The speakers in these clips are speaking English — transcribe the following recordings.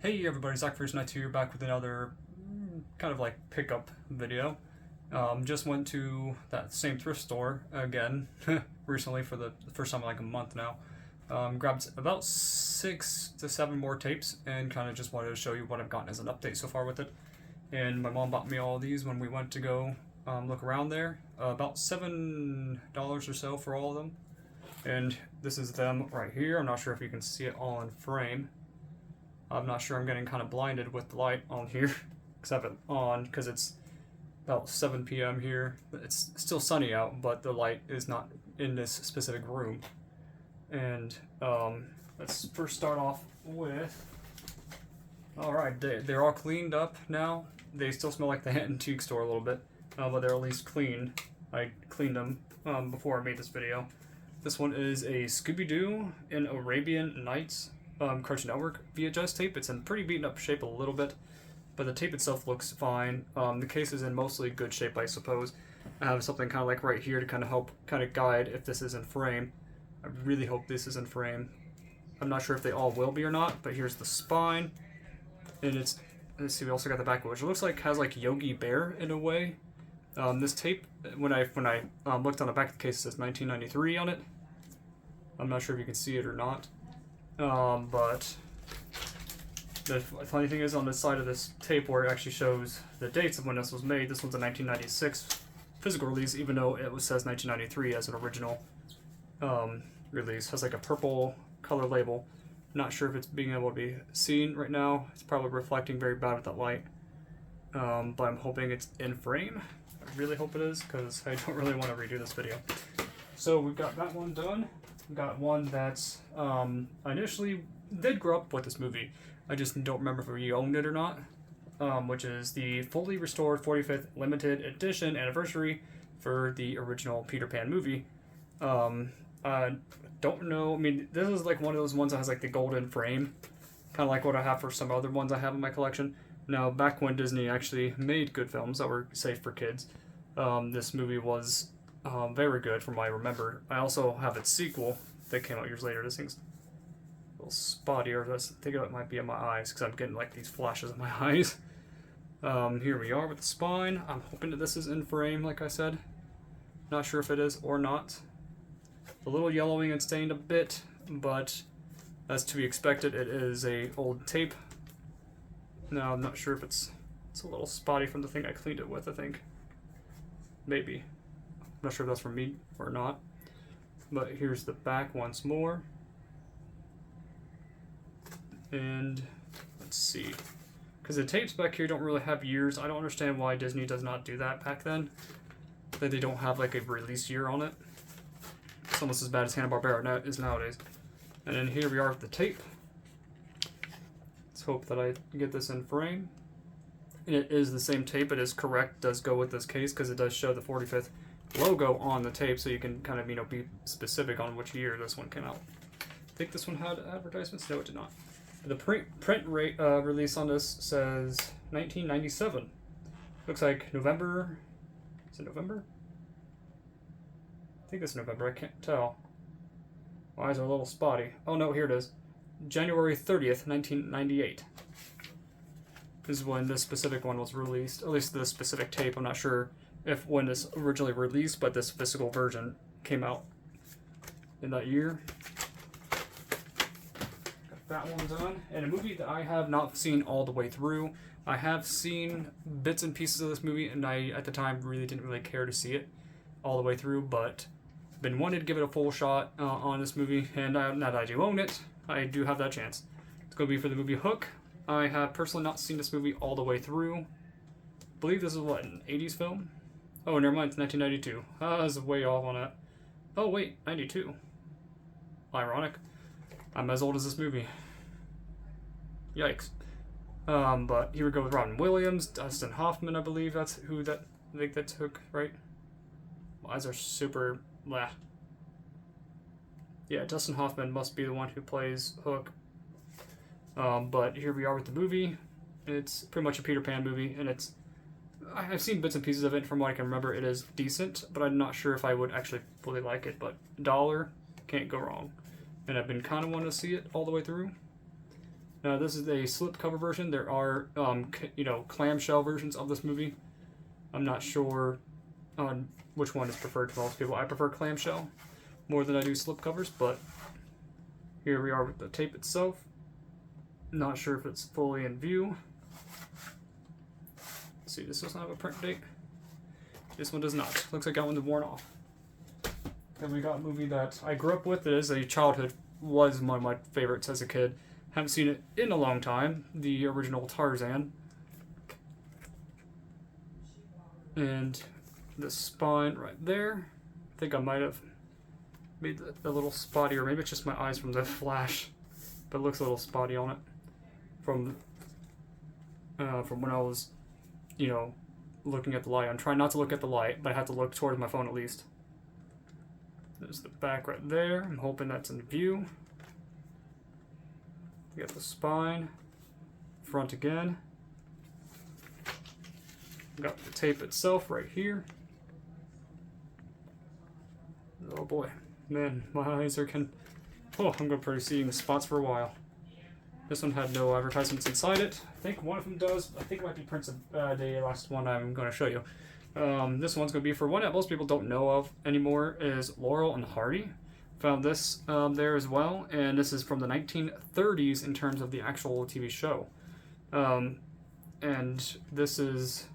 Hey everybody, Zach First Night here, back with another kind of like pickup video. Just went to that same thrift store again recently for the first time in like a month now. Grabbed about 6 to 7 more tapes and kind of just wanted to show you what I've gotten as an update so far with it. And my mom bought me all these when we went to go look around there. About $7 or so for all of them. And this is them right here. I'm not sure if you can see it all in frame. I'm not sure, I'm getting kind of blinded with the light on here because I have it on because it's about 7 p.m. here. It's still sunny out, but the light is not in this specific room. And let's first start off with, alright, they're all cleaned up now. They still smell like the antique store a little bit, but they're at least clean. I cleaned them before I made this video. This one is a Scooby-Doo and Arabian Nights Cartoon Network VHS tape. It's in pretty beaten up shape a little bit, but the tape itself looks fine. The case is in mostly good shape, I suppose. I have something kind of like right here to kind of help guide if this is in frame. I really hope this is in frame. I'm not sure if they all will be or not, but here's the spine, and it's, let's see, we also got the back, which looks like has like Yogi Bear in a way. This tape, when I looked on the back of the case, it says 1993 on it. I'm not sure if you can see it or not. But the funny thing is, on the side of this tape where it actually shows the dates of when this was made, this one's a 1996 physical release, even though it says 1993 as an original release. It has like a purple color label. Not sure if it's being able to be seen right now. It's probably reflecting very bad with that light. But I'm hoping it's in frame. I really hope it is, because I don't really want to redo this video. So we've got that one done. We've got one that's, I initially did grow up with this movie. I just don't remember if we owned it or not. Which is the fully restored 45th limited edition anniversary for the original Peter Pan movie. I don't know, I mean, this is like one of those ones that has like the golden frame, kind of like what I have for some other ones I have in my collection. Now, back when Disney actually made good films that were safe for kids, this movie was very good from what I remember. I also have its sequel that came out years later. This thing's a little spotty, or I think it might be in my eyes because I'm getting like these flashes in my eyes. Here we are with the spine. I'm hoping that this is in frame, like I said. Not sure if it is or not. A little yellowing and stained a bit, but as to be expected, it is a old tape. Now, I'm not sure if it's a little spotty from the thing I cleaned it with, I think. Maybe. I'm not sure if that's from me or not. But here's the back once more. And let's see. Because the tapes back here don't really have years. I don't understand why Disney does not do that back then. That they don't have like a release year on it. It's almost as bad as Hanna-Barbera is nowadays. And then here we are with the tape. Let's hope that I get this in frame. And it is the same tape. It is correct. Does go with this case because it does show the 45th logo on the tape, so you can kind of, you know, be specific on which year this one came out. I think this one had advertisements. No, it did not. The print rate release on this says 1997. Looks like November. Is it November? I think it's November. I can't tell. My eyes are a little spotty. Oh no, here it is. January 30th, 1998. This is when this specific one was released. At least this specific tape. I'm not sure if when this originally released, but this physical version came out in that year. Got that one done. And a movie that I have not seen all the way through. I have seen bits and pieces of this movie, and I, at the time, really didn't really care to see it all the way through, but been wanting to give it a full shot on this movie, and now that I do own it, I do have that chance. It's going to be for the movie Hook. I have personally not seen this movie all the way through. I believe this is what, an 80s film? Oh, never mind, it's 1992. I was way off on that. Oh wait, 92. Ironic. I'm as old as this movie. Yikes. But here we go with Robin Williams, Dustin Hoffman, I believe that's who I think that's Hook, right? My eyes are super blah. Yeah, Dustin Hoffman must be the one who plays Hook. But here we are with the movie. It's pretty much a Peter Pan movie, and I've seen bits and pieces of it. From what I can remember, it is decent, but I'm not sure if I would actually fully like it. But $1, can't go wrong. And I've been kind of wanting to see it all the way through. Now this is a slipcover version. There are, clamshell versions of this movie. I'm not sure on which one is preferred to most people. I prefer clamshell more than I do slipcovers, but here we are with the tape itself. Not sure if it's fully in view. Let's see, this doesn't have a print date. This one does not. Looks like that one's worn off. Then we got a movie that I grew up with. It is a childhood, was one of my favorites as a kid. Haven't seen it in a long time. The original Tarzan. And the spine right there. I think I might have made the little spotty, or maybe it's just my eyes from the flash, but it looks a little spotty on it from when I was, looking at the light. I'm trying not to look at the light, but I have to look towards my phone at least. There's the back right there. I'm hoping that's in view. We got the spine, front again. We got the tape itself right here. Oh boy, man, my eyes are I'm going to be seeing the spots for a while. This one had no advertisements inside it. I think one of them does. I think it might be Prince of the last one I'm going to show you. This one's going to be for one that most people don't know of anymore, is Laurel and Hardy. Found this there as well, and this is from the 1930s in terms of the actual TV show. And this is,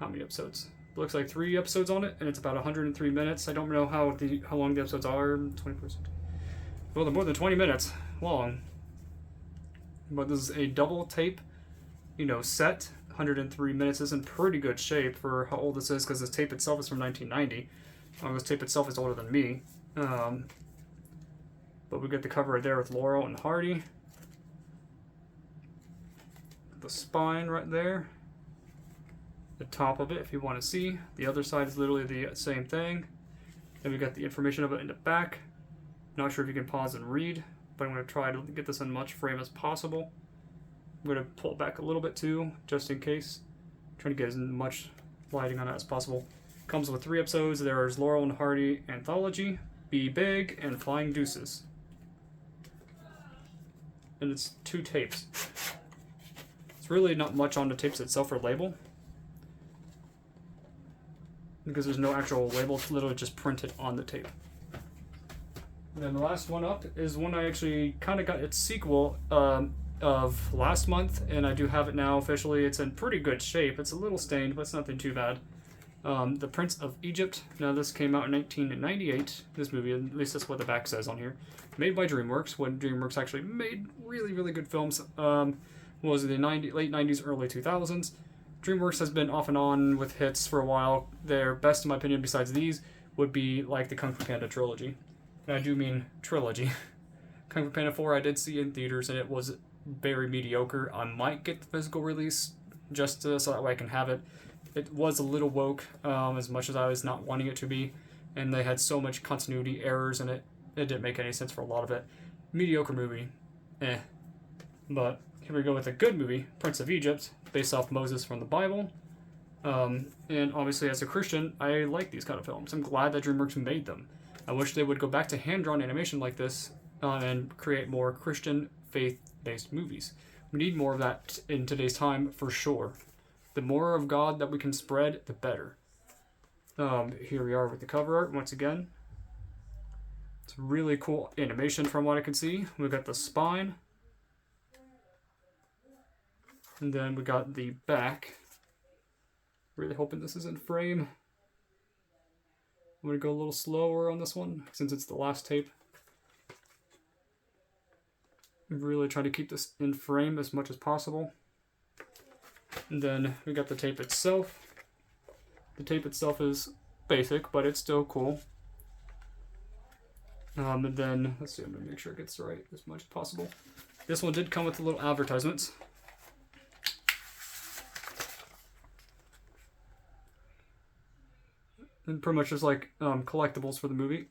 how many episodes? Looks like 3 episodes on it, and it's about 103 minutes. I don't know how long the episodes are. 20%. Well, they're more than 20 minutes long. But this is a double tape, set. 103 minutes is in pretty good shape for how old this is, because this tape itself is from 1990. This tape itself is older than me. But we get the cover right there with Laurel and Hardy. The spine right there. The top of it, if you want to see. The other side is literally the same thing. Then we got the information of it in the back. Not sure if you can pause and read, but I'm going to try to get this in much frame as possible. I'm going to pull it back a little bit too, just in case. Trying to get as much lighting on it as possible. Comes with 3 episodes. There's Laurel and Hardy Anthology, Be Big, and Flying Deuces. And it's 2 tapes. It's really not much on the tapes itself or label, because there's no actual label. It's literally just printed on the tape. And then the last one up is one I actually kind of got its sequel of last month, and I do have it now officially. It's in pretty good shape. It's a little stained, but it's nothing too bad. The Prince of Egypt. Now this came out in 1998, this movie, at least that's what the back says on here. Made by DreamWorks, when DreamWorks actually made really, really good films. Was the late 90s, early 2000s. DreamWorks has been off and on with hits for a while. Their best, in my opinion, besides these, would be like the Kung Fu Panda trilogy. And I do mean trilogy. Kung Fu Panda 4 I did see in theaters, and it was very mediocre. I might get the physical release just so that way I can have it. It was a little woke, as much as I was not wanting it to be, and they had so much continuity errors in it. It didn't make any sense for a lot of it. Mediocre movie. But here we go with a good movie, Prince of Egypt, based off Moses from the Bible. And obviously as a Christian, I like these kind of films. I'm glad that DreamWorks made them. I wish they would go back to hand-drawn animation like this and create more Christian faith-based movies. We need more of that in today's time for sure. The more of God that we can spread, the better. Here we are with the cover art once again. It's really cool animation from what I can see. We've got the spine. And then we got the back. Really hoping this is in frame. I'm going to go a little slower on this one since it's the last tape. I'm really trying to keep this in frame as much as possible. And then we got the tape itself. The tape itself is basic, but it's still cool. And then, let's see, I'm going to make sure it gets right as much as possible. This one did come with the little advertisements. And pretty much just like collectibles for the movie.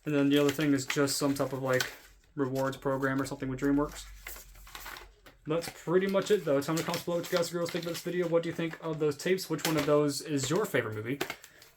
And then the other thing is just some type of like rewards program or something with DreamWorks. That's pretty much it though. Tell me in the comments below what you guys and girls think about this video. What do you think of those tapes? Which one of those is your favorite movie?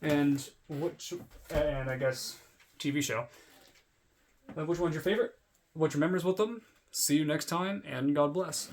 And I guess TV show. Which one's your favorite? what your memories with them. See you next time, and God bless.